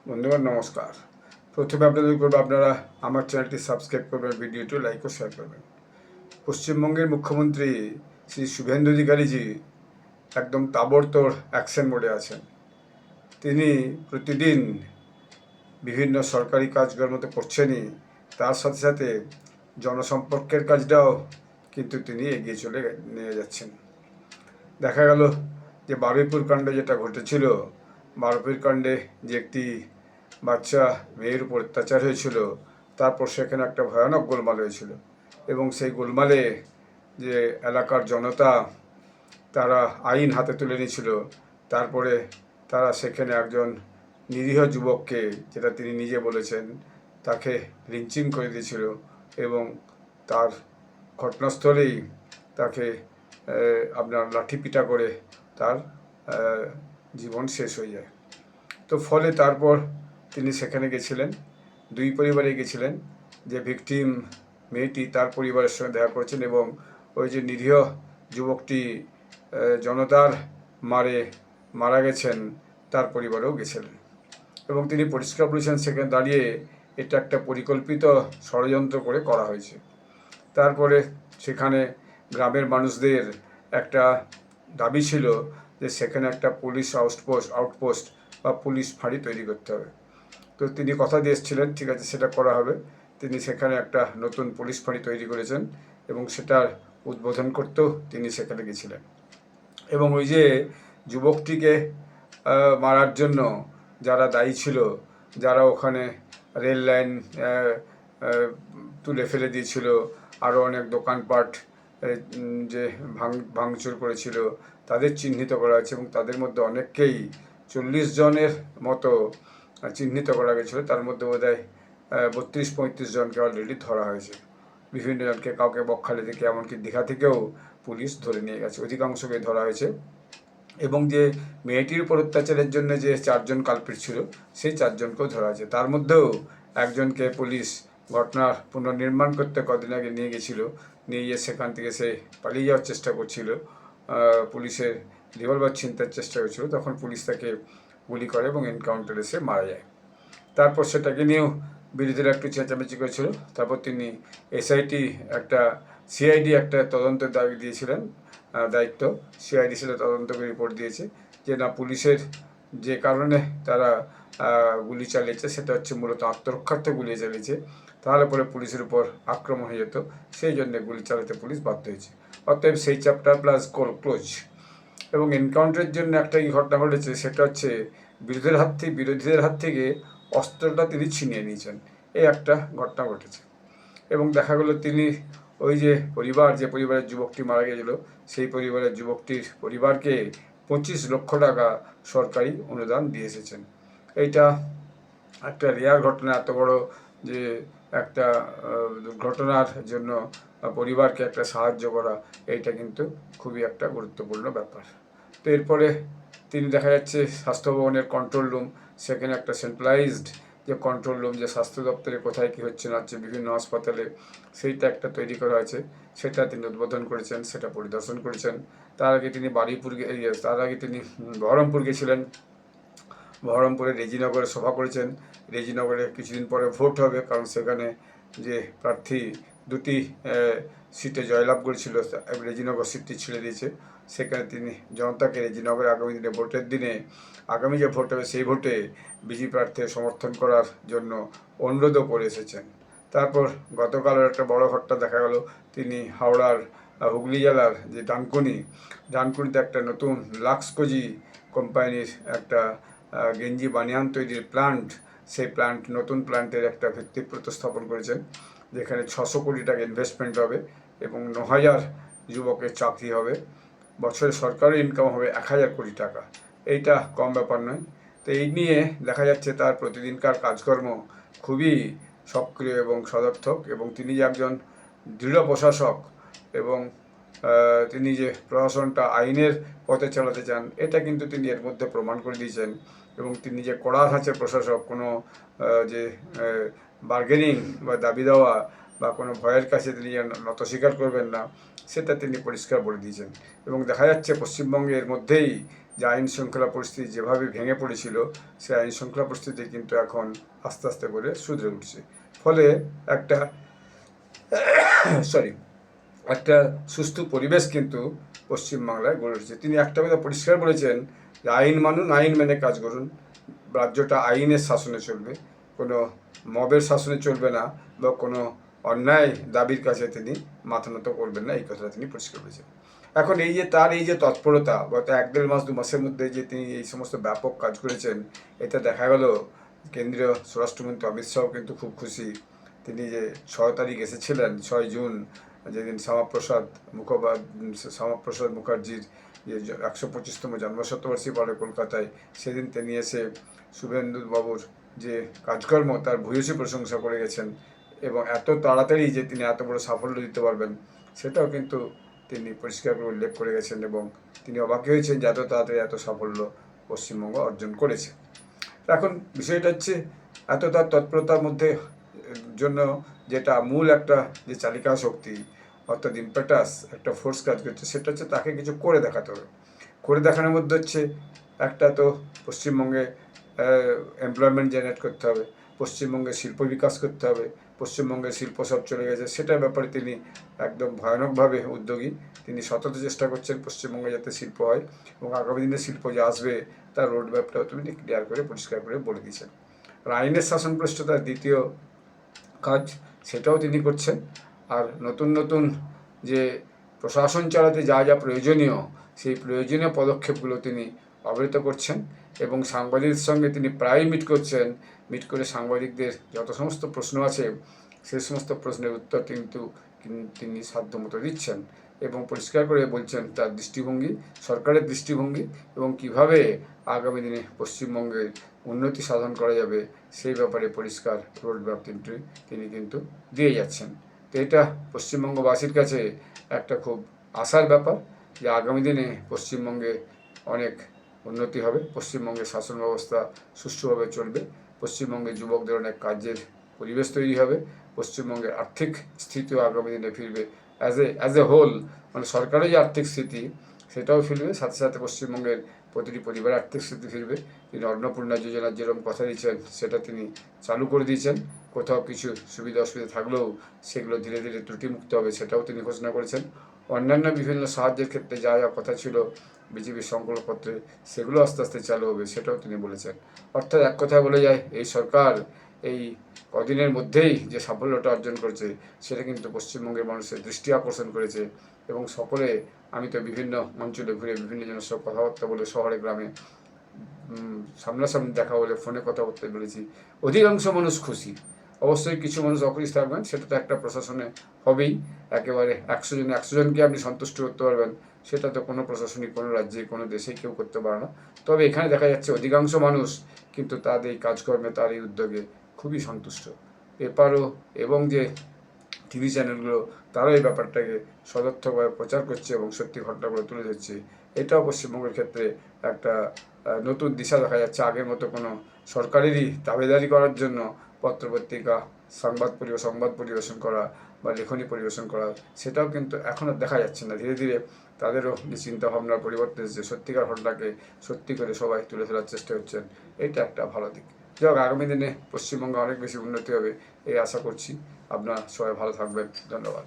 বন্ধুগণ নমস্কার। প্রথমে আপনাদের বলবো আপনারা আমার চ্যানেলটি সাবস্ক্রাইব করবেন, ভিডিওটি লাইক ও শেয়ার করবেন। পশ্চিমবঙ্গের মুখ্যমন্ত্রী শ্রী শুভেন্দু অধিকারীজি একদম তাবড়তোড় অ্যাকশন মোডে আছেন। তিনি প্রতিদিন বিভিন্ন সরকারি কাজকর্ম তো করছেনই, তার সাথে সাথে জনসম্পর্কের কাজটাও কিন্তু তিনি এগিয়ে চলে নিয়ে যাচ্ছেন। দেখা গেল যে বারুইপুর কাণ্ড যেটা ঘটেছিল, বারুইপুর কাণ্ডে যে একটি বাচ্চা মেয়ের উপর অত্যাচার হয়েছিল, তারপর সেখানে একটা ভয়ানক গোলমাল হয়েছিল এবং সেই গোলমালে যে এলাকার জনতা তারা আইন হাতে তুলে নিয়েছিল। তারপরে তারা সেখানে একজন নিরীহ যুবককে, যেটা তিনি নিজে বলেছেন, তাকে লিঞ্চিং করে দিয়েছিল এবং তার ঘটনাস্থলেই তাকে আপনার লাঠিপিটা করে তার জীবন শেষ হয়ে যায়। তো ফলে তারপর তিনি সেখানে গেছিলেন, দুই পরিবারে গেছিলেন। যে ভিকটিম মেয়েটি তার পরিবারের সঙ্গে দেখা করেছেন এবং ওই যে নিরীহ যুবকটি জনতার মারা গেছেন তার পরিবারেও গেছিলেন এবং তিনি পরিষ্কার বলেছেন সেখানে দাঁড়িয়ে এটা একটা পরিকল্পিত ষড়যন্ত্র করে করা হয়েছে। তারপরে সেখানে গ্রামের মানুষদের একটা দাবি ছিল যে সেখানে একটা পুলিশ আউটপোস্ট বা পুলিশ ফাঁড়ি তৈরি করতে হবে। তো তিনি কথা দিয়ে এসেছিলেন, ঠিক আছে সেটা করা হবে। তিনি সেখানে একটা নতুন পুলিশ ফাঁড়ি তৈরি করেছেন এবং সেটার উদ্বোধন করতেও তিনি সেখানে গেছিলেন। এবং ওই যে যুবকটিকে মারার জন্য যারা দায়ী ছিল, যারা ওখানে রেল লাইন তুলে ফেলে দিয়েছিল, আরও অনেক দোকানপাট যে ভাঙচুর করেছিল, তাদের চিহ্নিত করা হয়েছে এবং তাদের মধ্যে অনেককেই 40 জনের মতো চিহ্নিত করা গেছিলো। তার মধ্যে বোধহয় 32-35 জনকে অলরেডি ধরা হয়েছে। বিভিন্ন জনকে, কাউকে বকখালি থেকে, এমনকি দীঘা থেকেও পুলিশ ধরে নিয়ে গেছে, অধিকাংশকে ধরা হয়েছে। এবং যে মেয়েটির উপর অত্যাচারের জন্য যে 4 জন কালপ্রিট ছিল, সেই 4 জনকেও ধরা হয়েছে। তার মধ্যেও একজনকে পুলিশ ঘটনার পুনর্নির্মাণ করতে কদিন আগে নিয়ে গেছিল, নিয়ে গিয়ে সেখান থেকে সে পালিয়ে যাওয়ার চেষ্টা করছিল, পুলিশের রিভলভার ছিনতার চেষ্টা করছিল, তখন পুলিশ তাকে গুলি করে এবং এনকাউন্টারে সে মারা যায়। তারপর সেটাকে নিয়েও বিরোধীরা একটু চেঁচামেচি করেছিল। তারপর তিনি সিআইডি একটা তদন্তের দাবি দিয়েছিলেন, দায়িত্ব। সিআইডি সেটা তদন্ত করে রিপোর্ট দিয়েছে যে না, পুলিশের যে কারণে তারা গুলি চালিয়েছে সেটা হচ্ছে মূলত আত্মরক্ষার্থে গুলি চালিয়েছে, তাহলে পরে পুলিশের উপর আক্রমণ হয়ে যেত, সেই জন্য গুলি চালাতে পুলিশ বাধ্য হয়েছে। অতএব সেই চ্যাপ্টার প্লাস ক্লোজ। এবং এনকাউন্টারের জন্য একটা ঘটনা ঘটেছে, সেটা হচ্ছে বিরোধীদের হাত থেকে অস্ত্রটা তিনি ছিনিয়ে নিয়েছেন, এই একটা ঘটনা ঘটেছে। এবং দেখা গেলো তিনি ওই যে পরিবারের যুবকটি মারা গিয়েছিল, সেই পরিবারের যুবকটির পরিবারকে 25 লক্ষ টাকা সরকারি অনুদান দিয়ে এসেছেন। এইটা একটা রেয়ার ঘটনা। এত বড় যে একটা দুর্ঘটনার জন্য পরিবারকে একটা সাহায্য করা, এইটা কিন্তু খুবই একটা গুরুত্বপূর্ণ ব্যাপার। তো এরপরে তিনি দেখা যাচ্ছে স্বাস্থ্য ভবনের কন্ট্রোল রুম, সেখানে একটা সেন্ট্রালাইজড যে কন্ট্রোল রুম, যে স্বাস্থ্য দপ্তরে কোথায় কী হচ্ছে না হচ্ছে বিভিন্ন হাসপাতালে, সেইটা একটা তৈরি করা আছে, সেটা তিনি উদ্বোধন করেছেন, সেটা পরিদর্শন করেছেন। তার আগে তিনি বহরমপুর গেছিলেন। বহরমপুরে রেজিনগরে সভা করেছেন। রেজিনগরে কিছুদিন পরে ভোট হবে, কারণ সেখানে যে প্রার্থী 2টি সিটে জয়লাভ করেছিল, রেজিনগর সিটটি ছেড়ে দিয়েছে। সেখানে তিনি জনতাকে রেজিনগরে আগামী যে ভোট হবে সেই ভোটে বিজেপি প্রার্থীকে সমর্থন করার জন্য অনুরোধও করে এসেছেন। তারপর গতকালের একটা বড় ঘটনা দেখা গেল, তিনি হাওড়ার হুগলি জেলার যে ডানকুনিতে একটা নতুন লাক্সকোজি কোম্পানির একটা গেঞ্জি বানিয়ান তৈরির প্ল্যান্ট, সেই নতুন প্ল্যান্টের একটা ভিত্তিপ্রস্তর স্থাপন করেছেন, যেখানে 600 কোটি টাকা ইনভেস্টমেন্ট হবে এবং 9000 যুবকের চাকরি হবে। বছরে সরকারি ইনকাম হবে 1000 কোটি টাকা। এইটা কম ব্যাপার নয়। তো এই নিয়ে দেখা যাচ্ছে তার প্রতিদিনকার কাজকর্ম খুবই সক্রিয় এবং সদর্থক, এবং তিনি যে একজন দৃঢ় প্রশাসক এবং তিনি যে প্রশাসনটা আইনের পথে চালাতে চান, এটা কিন্তু তিনি এর মধ্যে প্রমাণ করে দিয়েছেন। এবং তিনি যে কড়া ধাঁচের প্রশাসক, কোনো যে বার্গেনিং বা দাবি দেওয়া বা কোনো ভয়ের কাছে তিনি নত স্বীকার করবেন না, সেটা তিনি পরিষ্কার বলে দিয়েছেন। এবং দেখা যাচ্ছে পশ্চিমবঙ্গের মধ্যেই যে আইন শৃঙ্খলা পরিস্থিতি যেভাবে ভেঙে পড়েছিল, সেই আইন শৃঙ্খলা পরিস্থিতি কিন্তু এখন আস্তে আস্তে করে শুধরে উঠছে। ফলে একটা একটা সুস্থ পরিবেশ কিন্তু পশ্চিমবাংলায় গড়ে উঠেছে। তিনি একটা কথা পরিষ্কার বলেছেন যে আইন মানুন, আইন মেনে কাজ করুন, রাজ্যটা আইনের শাসনে চলবে, কোনো মবের শাসনে চলবে না, বা কোনো অন্যায় দাবির কাছে তিনি মাথা নত করবেন না, এই কথাটা তিনি পরিষ্কার করেছেন। এখন এই যে তার এই যে তৎপরতা, গত 1-1.5 মাস 2 মাসের মধ্যে যে তিনি এই সমস্ত ব্যাপক কাজ করেছেন, এটা দেখা গেল কেন্দ্রীয় স্বরাষ্ট্রমন্ত্রী অমিত শাহ কিন্তু খুব খুশি। তিনি যে 6 তারিখ এসেছিলেন, 6 জুন, যেদিন শ্যামাপ্রসাদ মুখার্জির যে 125তম জন্মশতবার্ষিকী পড়ে কলকাতায়, সেদিন তিনি এসে শুভেন্দু বাবুর যে কাজকর্ম তার ভূয়সী প্রশংসা করে গেছেন, এবং এত তাড়াতাড়ি যে তিনি এত বড় সাফল্য দিতে পারবেন সেটাও কিন্তু তিনি পরিষ্কার করে উল্লেখ করে গেছেন, এবং তিনি অবাক হয়েছেন যে এত তাড়াতাড়ি এত সাফল্য পশ্চিমবঙ্গ অর্জন করেছে। এখন বিষয়টা হচ্ছে এত তার তৎপরতার মধ্যে জন্য যেটা মূল একটা যে চালিকা শক্তি, অর্থাৎ ইম্পেটাস, একটা ফোর্স কাজ করছে, সেটা হচ্ছে তাকে কিছু করে দেখাতে হবে। করে দেখানোর মধ্যে হচ্ছে একটা তো পশ্চিমবঙ্গে এমপ্লয়মেন্ট জেনারেট করতে হবে, পশ্চিমবঙ্গে শিল্প বিকাশ করতে হবে। পশ্চিমবঙ্গের শিল্প সব চলে গেছে, সেটার ব্যাপারে তিনি একদম ভয়ানকভাবে উদ্যোগী। তিনি সতত চেষ্টা করছেন পশ্চিমবঙ্গে যাতে শিল্প হয়, এবং আগামী দিনে শিল্প যে আসবে তার রোড ম্যাপটাও তিনি ক্লিয়ার করে পরিষ্কার করে বলে দিয়েছেন। আর আইনের শাসন প্রতিষ্ঠাতার দ্বিতীয় কাজ, সেটাও তিনি করছেন। আর নতুন নতুন যে প্রশাসন চালাতে যা যা প্রয়োজনীয়, সেই প্রয়োজনীয় পদক্ষেপগুলো তিনি অবহিত করছেন, এবং সাংবাদিকদের সঙ্গে তিনি প্রায়ই মিট করছেন। মিট করে সাংবাদিকদের যত সমস্ত প্রশ্ন আছে সেই সমস্ত প্রশ্নের উত্তর কিন্তু তিনি সাধ্যমতো দিচ্ছেন, এবং পরিষ্কার করে বলছেন তার দৃষ্টিভঙ্গি, সরকারের দৃষ্টিভঙ্গি, এবং কিভাবে আগামী দিনে পশ্চিমবঙ্গের উন্নতি সাধন করা যাবে সেই ব্যাপারে পরিষ্কার রোডম্যাপ তিনি কিন্তু দিয়ে যাচ্ছেন। তো এটা পশ্চিমবঙ্গবাসীর কাছে একটা খুব আশার ব্যাপার যে আগামী দিনে পশ্চিমবঙ্গে অনেক উন্নতি হবে, পশ্চিমবঙ্গের শাসন ব্যবস্থা সুষ্ঠুভাবে চলবে, পশ্চিমবঙ্গের যুবকদের অনেক কাজের পরিবেশ তৈরি হবে, পশ্চিমবঙ্গের আর্থিক স্থিতিও আগামী দিনে ফিরবে, অ্যাজ এ হোল, মানে সরকারের যে আর্থিক স্থিতি সেটাও ফিরবে, সাথে সাথে পশ্চিমবঙ্গের প্রতিটি পরিবারের আর্থিক স্থিতি ফিরবে। তিনি অন্নপূর্ণা যোজনার যেরকম কথা দিয়েছেন সেটা তিনি চালু করে দিয়েছেন। কোথাও কিছু সুবিধা অসুবিধা থাকলেও সেগুলো ধীরে ধীরে ত্রুটিমুক্ত হবে, সেটাও তিনি ঘোষণা করেছেন। অন্যান্য বিভিন্ন সাহায্যের ক্ষেত্রে যা যা কথা ছিল বিজেপির সংকল্পপত্রে, সেগুলো আস্তে আস্তে চালু হবে, সেটাও তিনি বলেছেন। অর্থাৎ এক কথায় বলে যায়, এই সরকার এই কদিনের মধ্যেই যে সাফল্যটা অর্জন করেছে সেটা কিন্তু পশ্চিমবঙ্গের মানুষের দৃষ্টি আকর্ষণ করেছে, এবং সকলে, আমি তো বিভিন্ন অঞ্চলে ঘুরে বিভিন্ন জনের সব কথাবার্তা বলে, শহরে গ্রামে সামনাসামনি দেখা বলে, ফোনে কথা বলতে বলেছি, অধিকাংশ মানুষ খুশি। অবশ্যই কিছু মানুষ অখুশি থাকবেন, সেটা তো একটা প্রশাসনে হবেই। একেবারে 100 জনকে আপনি সন্তুষ্ট করতে পারবেন সেটা তো কোনো প্রশাসনিক, কোনো রাজ্যে, কোনো দেশেই কেউ করতে পারে না। তবে এখানে দেখা যাচ্ছে অধিকাংশ মানুষ কিন্তু তাদের এই কাজকর্মে, তার এই উদ্যোগে খুবই সন্তুষ্ট। পেপারও এবং যে টিভি চ্যানেলগুলো, তারাও এই ব্যাপারটাকে সদর্থকভাবে প্রচার করছে এবং সত্যি ঘটনাগুলো তুলে ধরছে। এটাও পশ্চিমবঙ্গের ক্ষেত্রে একটা নতুন দিশা দেখা যাচ্ছে। আগের মতো কোনো সরকারেরই দাবিদারি করার জন্য পত্রপত্রিকা, সংবাদ পরিবেশন করা বা লেখনী পরিবেশন করা, সেটাও কিন্তু এখন আর দেখা যাচ্ছে না। ধীরে ধীরে তাদেরও যে চিন্তাভাবনার পরিবর্তন এসেছে, সত্যিকার ঘটনাকে সত্যি করে সবাই তুলে ধরার চেষ্টা করছেন, এটা একটা ভালো দিক। যাই হোক, আগামী দিনে পশ্চিমবঙ্গে অনেক বেশি উন্নতি হবে এই আশা করছি। আপনারা সবাই ভালো থাকবেন, ধন্যবাদ।